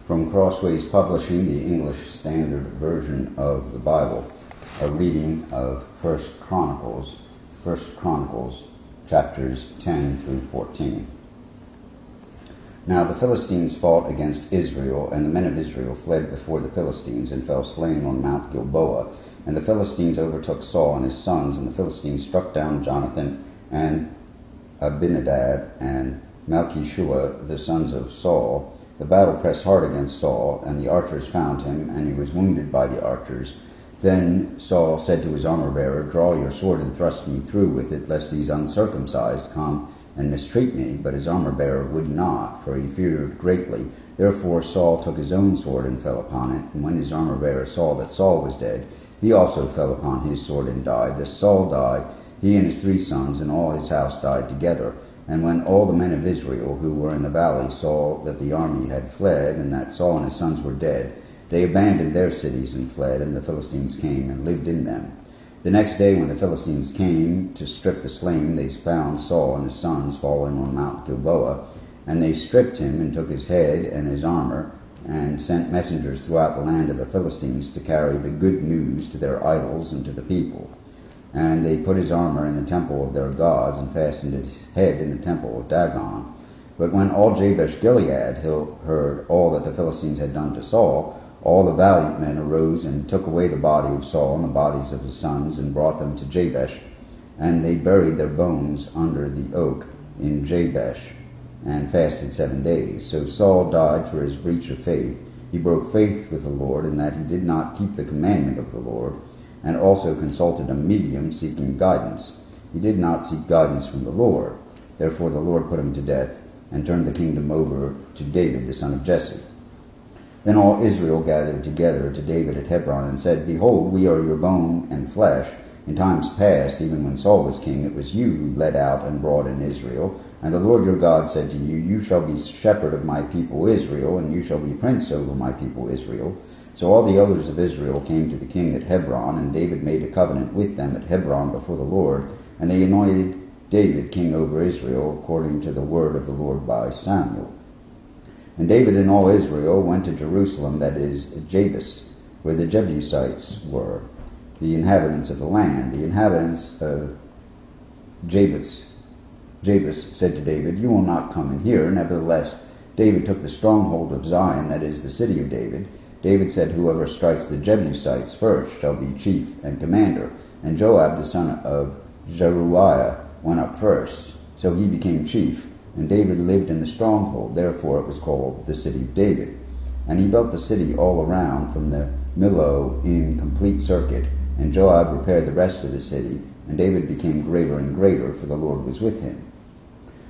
From Crossways Publishing, the English Standard Version of the Bible, a reading of First Chronicles, chapters 10 through 14. Now the Philistines fought against Israel, and the men of Israel fled before the Philistines and fell slain on Mount Gilboa. And the Philistines overtook Saul and his sons, and the Philistines struck down Jonathan and Abinadab and Malchishua, the sons of Saul. The battle pressed hard against Saul, and the archers found him, and he was wounded by the archers. Then Saul said to his armor-bearer, "Draw your sword and thrust me through with it, lest these uncircumcised come and mistreat me." But his armor-bearer would not, for he feared greatly. Therefore Saul took his own sword and fell upon it. And when his armor-bearer saw that Saul was dead, he also fell upon his sword and died. Thus Saul died, he and his 3 sons, and all his house died together. And when all the men of Israel who were in the valley saw that the army had fled, and that Saul and his sons were dead, they abandoned their cities and fled, and the Philistines came and lived in them. The next day when the Philistines came to strip the slain, they found Saul and his sons fallen on Mount Gilboa, and they stripped him and took his head and his armor, and sent messengers throughout the land of the Philistines to carry the good news to their idols and to the people. And they put his armor in the temple of their gods, and fastened his head in the temple of Dagon. But when all Jabesh-Gilead heard all that the Philistines had done to Saul, all the valiant men arose and took away the body of Saul and the bodies of his sons, and brought them to Jabesh. And they buried their bones under the oak in Jabesh, and fasted 7 days. So Saul died for his breach of faith. He broke faith with the Lord, in that he did not keep the commandment of the Lord, and also consulted a medium seeking guidance. He did not seek guidance from the Lord. Therefore the Lord put him to death, and turned the kingdom over to David the son of Jesse. Then all Israel gathered together to David at Hebron, and said, "Behold, we are your bone and flesh. In times past, even when Saul was king, it was you who led out and brought in Israel. And the Lord your God said to you, You shall be shepherd of my people Israel, and you shall be prince over my people Israel." So all the elders of Israel came to the king at Hebron, and David made a covenant with them at Hebron before the Lord, and they anointed David king over Israel, according to the word of the Lord by Samuel. And David and all Israel went to Jerusalem, that is, Jabes, where the Jebusites were, the inhabitants of the land. The inhabitants of Jabes said to David, "You will not come in here." Nevertheless, David took the stronghold of Zion, that is, the city of David. David said, "Whoever strikes the Jebusites first shall be chief and commander." And Joab the son of Zeruiah went up first. So he became chief, and David lived in the stronghold. Therefore it was called the city of David. And he built the city all around from the Millo in complete circuit. And Joab repaired the rest of the city, and David became greater and greater, for the Lord was with him.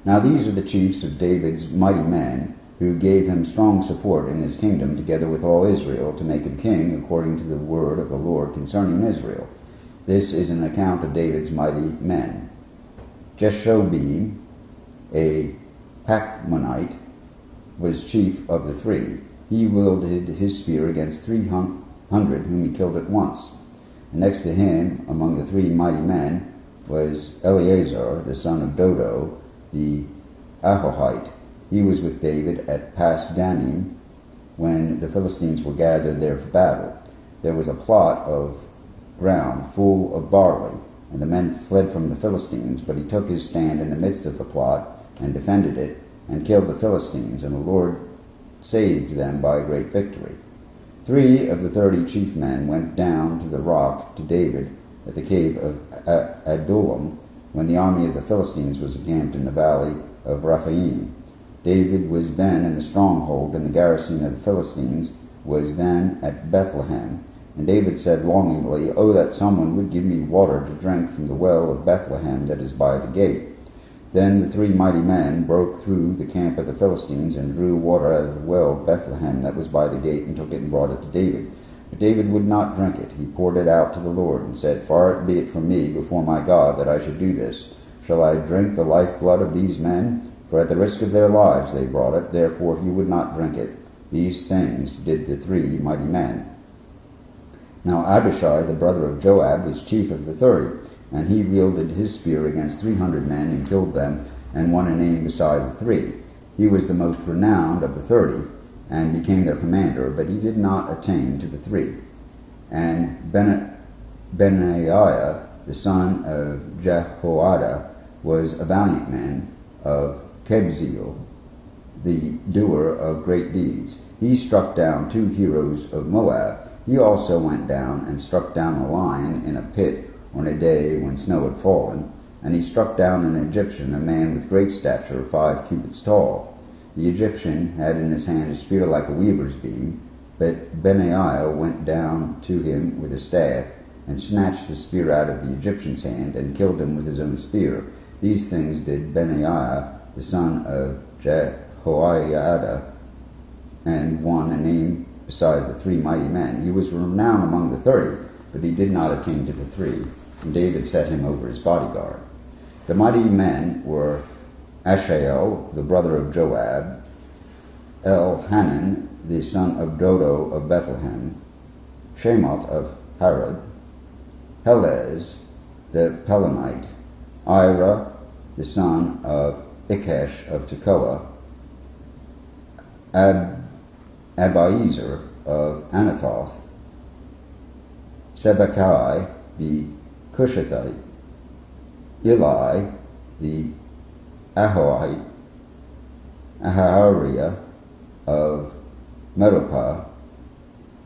Now these are the chiefs of David's mighty men, who gave him strong support in his kingdom, together with all Israel, to make him king, according to the word of the Lord concerning Israel. This is an account of David's mighty men. Jeshobeam, a Hachmonite, was chief of the 3. He wielded his spear against 300, whom he killed at once. And next to him, among the 3 mighty men, was Eleazar, the son of Dodo, the Ahohite. He was with David at Pas-Dammim, when the Philistines were gathered there for battle. There was a plot of ground full of barley, and the men fled from the Philistines, but he took his stand in the midst of the plot, and defended it, and killed the Philistines, and the Lord saved them by a great victory. 3 of the 30 chief men went down to the rock to David at the cave of Adullam, when the army of the Philistines was encamped in the valley of Rephaim. David was then in the stronghold, and the garrison of the Philistines was then at Bethlehem. And David said longingly, "Oh, that someone would give me water to drink from the well of Bethlehem that is by the gate." Then the 3 mighty men broke through the camp of the Philistines, and drew water out of the well of Bethlehem that was by the gate, and took it and brought it to David. But David would not drink it. He poured it out to the Lord, and said, "Far be it from me before my God that I should do this. Shall I drink the lifeblood of these men? For at the risk of their lives they brought it." Therefore he would not drink it. These things did the 3 mighty men. Now Abishai, the brother of Joab, was chief of the 30, and he wielded his spear against 300 men, and killed them, and won a name beside the 3. He was the most renowned of the 30, and became their commander, but he did not attain to the three. And Benaiah, the son of Jehoiada, was a valiant man of Kebzeel, the doer of great deeds. He struck down 2 heroes of Moab. He also went down and struck down a lion in a pit on a day when snow had fallen, and he struck down an Egyptian, a man with great stature, 5 cubits tall. The Egyptian had in his hand a spear like a weaver's beam, but Benaiah went down to him with a staff, and snatched the spear out of the Egyptian's hand, and killed him with his own spear. These things did Benaiah, the son of Jehoiada, and won a name beside the 3 mighty men. He was renowned among the 30, but he did not attain to the 3, and David set him over his bodyguard. The mighty men were Ashael, the brother of Joab, Elhanan, the son of Dodo of Bethlehem, Shemoth of Harod, Helez, the Pelonite, Ira, the son of Ikesh of Tekoa, Abiezer of Anathoth, Sibbecai the Cushathite, Eli the Ahohite, Ahariah of Meropah,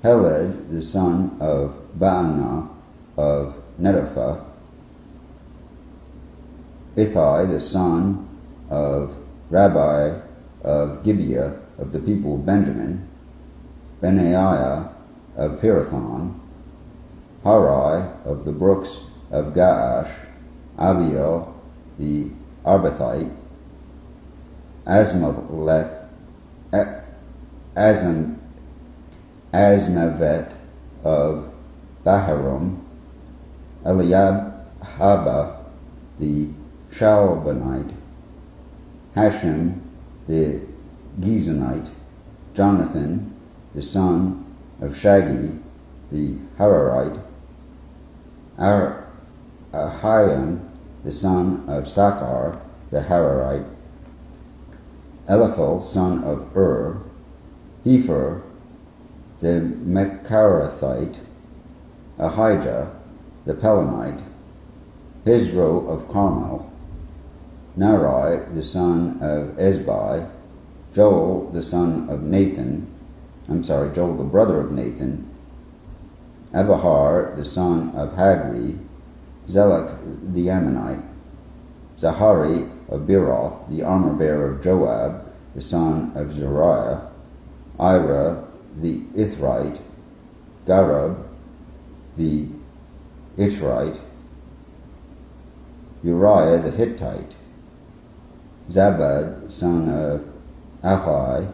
Heled the son of Baanah of Netophath, Ithai the son of Rabbi of Gibeah of the people of Benjamin, Benaiah of Pirathon, Harai of the brooks of Gaash, Abiel the Arbathite, Asmavet of Baharum, Eliabhaba the Shalbanite, Hashem the Gizonite, Jonathan the son of Shagi the Hararite, Ahiam the son of Sakar the Hararite, Eliphel son of Hefer the Mecharathite, Ahijah the Pelonite, Hezro of Carmel, Nari the son of Ezbai, Joel the brother of Nathan, Abihar the son of Hagri, Zelek the Ammonite, Zahari of Beeroth, the armor-bearer of Joab, the son of Zariah, Ira the Ithrite, Gareb the Itrite, Uriah the Hittite, Zabad son of Ahi,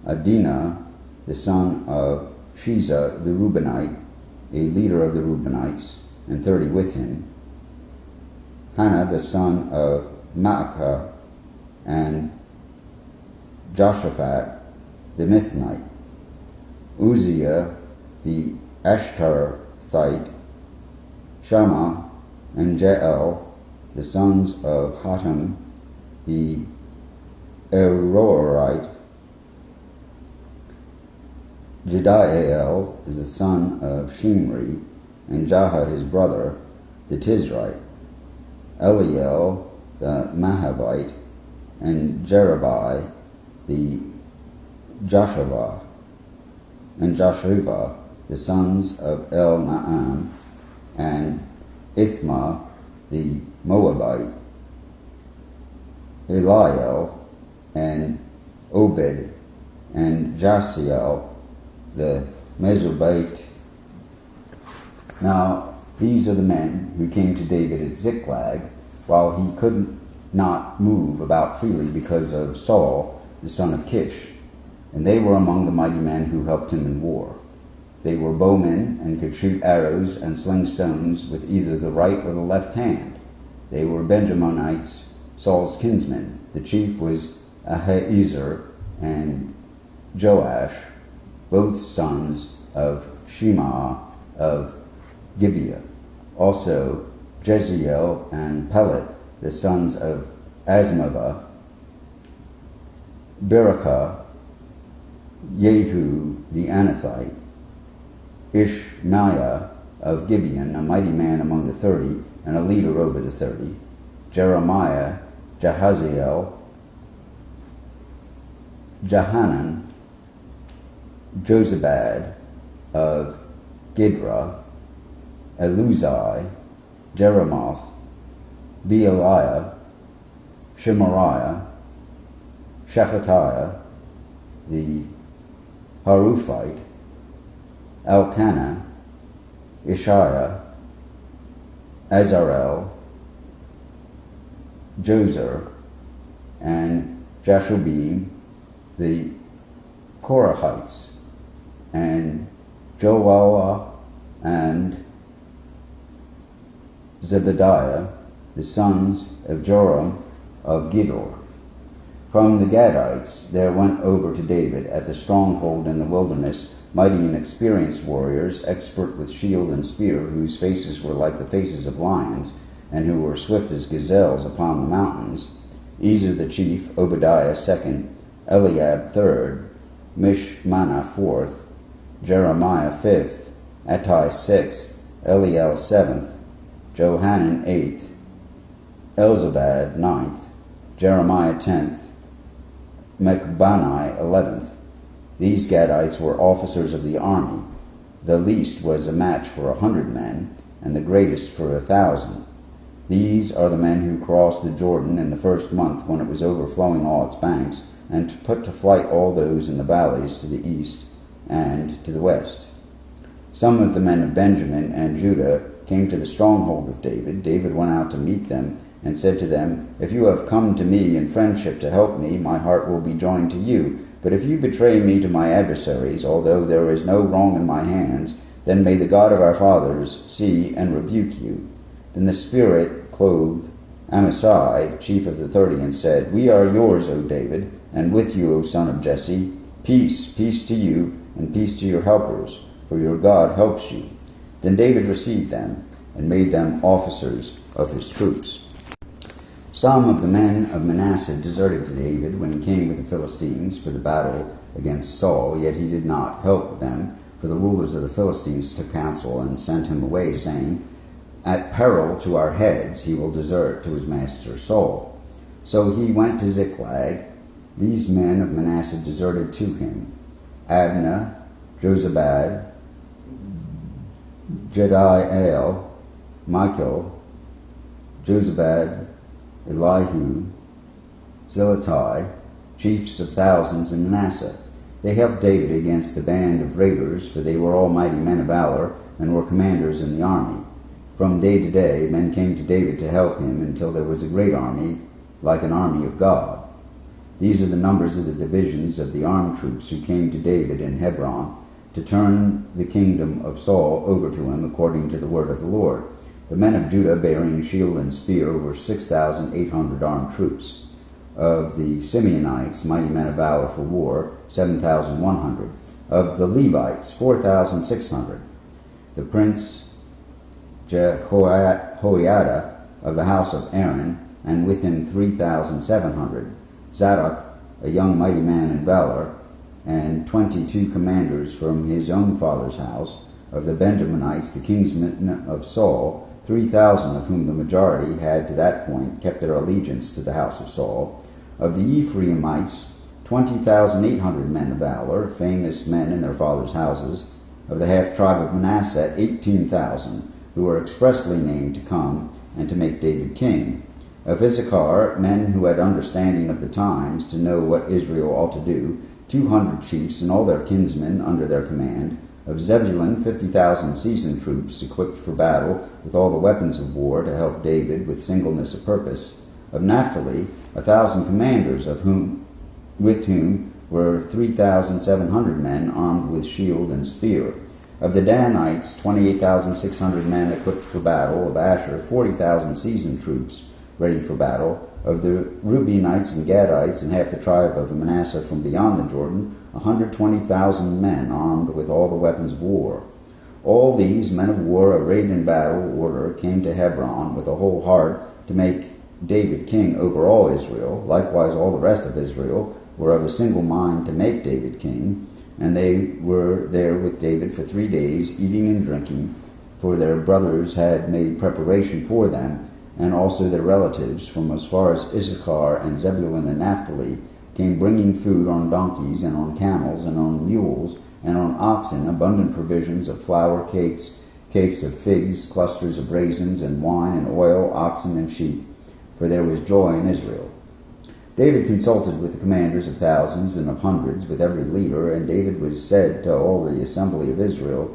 Adinah the son of Shiza the Reubenite, a leader of the Reubenites, and 30 with him, Hannah the son of Maacah, and Joshaphat the Mithnite, Uzziah the Ashtarthite, Shammah and Jael the sons of Hatam the Aroerite, Jediael is the son of Shimri, and Jaha his brother, the Tizrite, Eliel the Mahavite, and Jerubai the Joshua, and Joshua the sons of El-Naam, and Ithma the Moabite, Eliel, and Obed, and Jasiel the Mesobite. Now these are the men who came to David at Ziklag, while he could not move about freely because of Saul, the son of Kish, and they were among the mighty men who helped him in war. They were bowmen and could shoot arrows and sling stones with either the right or the left hand. They were Benjaminites, Saul's kinsmen. The chief was Ahiezer and Joash, both sons of Shema of Gibeah. Also Jeziel and Pelet, the sons of Azmavah, Berakah, Jehu the Anathite, Ishmaiah of Gibeon, a mighty man among the 30, and a leader over the 30, Jeremiah, Jahaziel, Johanan, Jozabad of Gibra, Eluzai, Jeremoth, Bealiah, Shemariah, Shephatiah, the Haruphite, Elkanah, Ishiah, Azarel, Jozer, and Jashubim, the Korahites, and Joah and Zebediah, the sons of Joram of Gidor. From the Gadites there went over to David at the stronghold in the wilderness mighty and experienced warriors, expert with shield and spear, whose faces were like the faces of lions, and who were swift as gazelles upon the mountains. Ezer the chief, Obadiah second, Eliab third, Mishmana fourth, Jeremiah fifth, Attai sixth, Eliel seventh, Johanan eighth, Elzabad ninth, Jeremiah tenth, Mechbani 11th. These Gadites were officers of the army. The least was a match for 100 men, and the greatest for 1,000. These are the men who crossed the Jordan in the first month when it was overflowing all its banks, and put to flight all those in the valleys to the east and to the west. Some of the men of Benjamin and Judah came to the stronghold of David. David went out to meet them and said to them, "If you have come to me in friendship to help me, my heart will be joined to you. But if you betray me to my adversaries, although there is no wrong in my hands, then may the God of our fathers see and rebuke you." Then the Spirit clothed Amasai, chief of the 30, and said, "We are yours, O David, and with you, O son of Jesse. Peace, peace to you, and peace to your helpers, for your God helps you." Then David received them, and made them officers of his troops. Some of the men of Manasseh deserted to David when he came with the Philistines for the battle against Saul, yet he did not help them, for the rulers of the Philistines took counsel and sent him away, saying, "At peril to our heads he will desert to his master Saul." So he went to Ziklag. These men of Manasseh deserted to him: Abna, Jozabad, Jediael, Michael, Jozabad, Elihu, Ziltai, chiefs of thousands in Manasseh. They helped David against the band of raiders, for they were all mighty men of valor, and were commanders in the army. From day to day men came to David to help him, until there was a great army, like an army of God. These are the numbers of the divisions of the armed troops who came to David in Hebron, to turn the kingdom of Saul over to him according to the word of the Lord. The men of Judah bearing shield and spear were 6,800 armed troops. Of the Simeonites, mighty men of valor for war, 7,100. Of the Levites, 4,600. The prince Jehoiada of the house of Aaron, and with him 3,700. Zadok, a young mighty man in valor, and 22 commanders from his own father's house. Of the Benjaminites, the kinsmen of Saul, 3,000 of whom the majority had to that point kept their allegiance to the house of Saul. Of the Ephraimites, 20,800 men of valor, famous men in their fathers' houses. Of the half-tribe of Manasseh, 18,000, who were expressly named to come and to make David king. Of Issachar, men who had understanding of the times, to know what Israel ought to do, 200 chiefs and all their kinsmen under their command. Of Zebulun, 50,000 seasoned troops, equipped for battle with all the weapons of war, to help David with singleness of purpose. Of Naphtali, 1,000 commanders, with whom were 3,700 men armed with shield and spear. Of the Danites, 28,600 men equipped for battle. Of Asher, 40,000 seasoned troops ready for battle. Of the Reubenites and Gadites and half the tribe of Manasseh from beyond the Jordan, 120,000 men armed with all the weapons of war. All these men of war, arrayed in battle order, came to Hebron with a whole heart to make David king over all Israel. Likewise all the rest of Israel, were of a single mind to make David king, and they were there with David for 3 days, eating and drinking, for their brothers had made preparation for them, and also their relatives from as far as Issachar and Zebulun and Naphtali came bringing food on donkeys and on camels and on mules and on oxen, abundant provisions of flour, cakes of figs, clusters of raisins, and wine and oil, oxen and sheep, for there was joy in Israel. David consulted with the commanders of thousands and of hundreds, with every leader, and David said to all the assembly of Israel,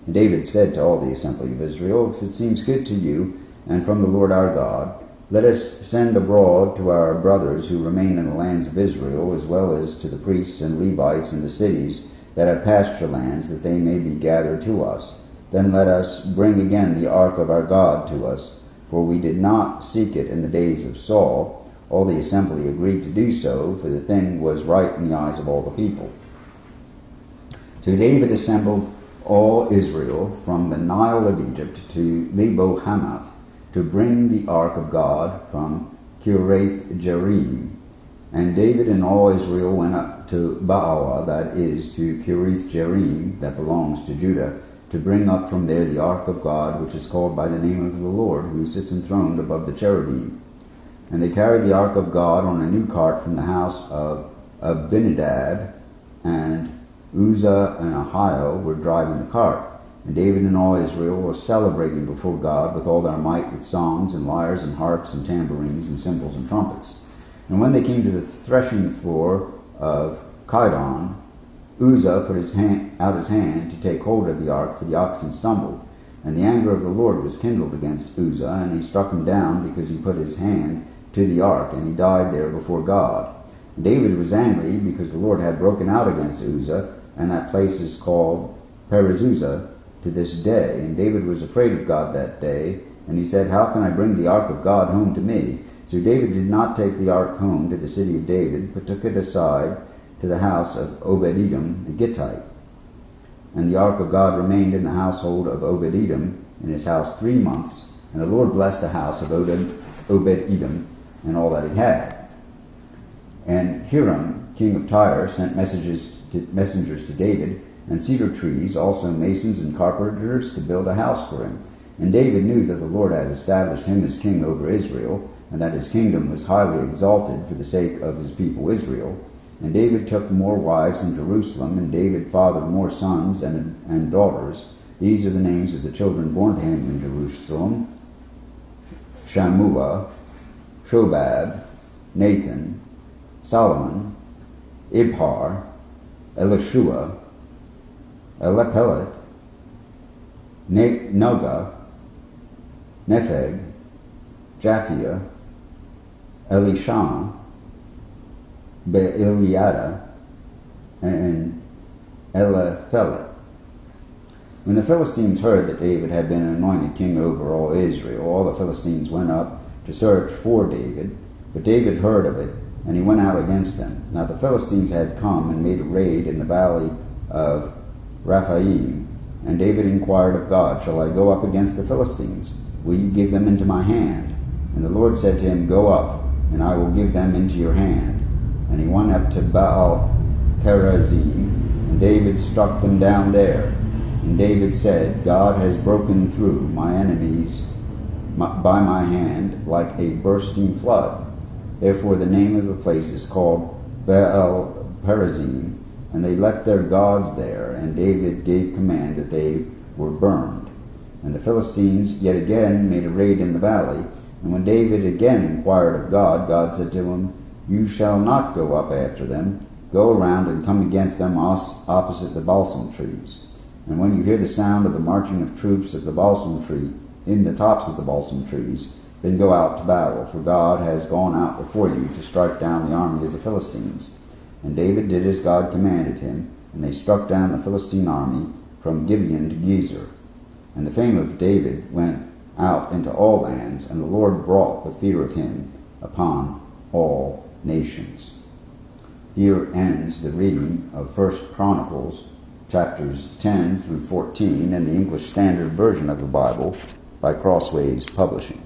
if it seems good to you, and from the Lord our God, let us send abroad to our brothers who remain in the lands of Israel, as well as to the priests and Levites in the cities that have pasture lands, that they may be gathered to us. Then let us bring again the ark of our God to us, for we did not seek it in the days of Saul. All the assembly agreed to do so, for the thing was right in the eyes of all the people. So David assembled all Israel from the Nile of Egypt to Lebo Hamath, to bring the ark of God from Kiriath Jearim. And David and all Israel went up to Baalah, that is, to Kiriath Jearim, that belongs to Judah, to bring up from there the ark of God, which is called by the name of the Lord, who sits enthroned above the cherubim. And they carried the ark of God on a new cart from the house of Abinadab, and Uzzah and Ahio were driving the cart. And David and all Israel were celebrating before God with all their might, with songs and lyres and harps and tambourines and cymbals and trumpets. And when they came to the threshing floor of Chidon, Uzzah put out his hand to take hold of the ark, for the oxen stumbled. And the anger of the Lord was kindled against Uzzah, and he struck him down because he put his hand to the ark, and he died there before God. And David was angry because the Lord had broken out against Uzzah, and that place is called Perez-Uzzah to this day. And David was afraid of God that day, and he said, how can I bring the ark of God home to me? So David did not take the ark home to the city of David, but took it aside to the house of Obed-Edom the Gittite. And the ark of God remained in the household of Obed-Edom in his house 3 months, and the Lord blessed the house of Obed-Edom and all that he had. And Hiram, king of Tyre, sent messengers to David, and cedar trees, also masons and carpenters, to build a house for him. And David knew that the Lord had established him as king over Israel, and that his kingdom was highly exalted for the sake of his people Israel. And David took more wives in Jerusalem, and David fathered more sons and daughters. These are the names of the children born to him in Jerusalem: Shammua, Shobab, Nathan, Solomon, Ibhar, Elishua, Elephelet, Noga, Nepheg, Japhia, Elishama, Beeliada, and Eliphelet. When the Philistines heard that David had been anointed king over all Israel, all the Philistines went up to search for David. But David heard of it, and he went out against them. Now the Philistines had come and made a raid in the valley of Rephaim. And David inquired of God, shall I go up against the Philistines? Will you give them into my hand? And the Lord said to him, go up, and I will give them into your hand. And he went up to Baal Perazim, and David struck them down there. And David said, God has broken through my enemies by my hand like a bursting flood. Therefore the name of the place is called Baal Perazim. And they left their gods there, and David gave command that they were burned. And the Philistines yet again made a raid in the valley. And when David again inquired of God, God said to him, you shall not go up after them. Go around and come against them opposite the balsam trees. And when you hear the sound of the marching of troops at the balsam tree, in the tops of the balsam trees, then go out to battle, for God has gone out before you to strike down the army of the Philistines. And David did as God commanded him, and they struck down the Philistine army from Gibeon to Gezer. And the fame of David went out into all lands, and the Lord brought the fear of him upon all nations. Here ends the reading of 1 Chronicles, chapters 10 through 14, in the English Standard Version of the Bible by Crossways Publishing.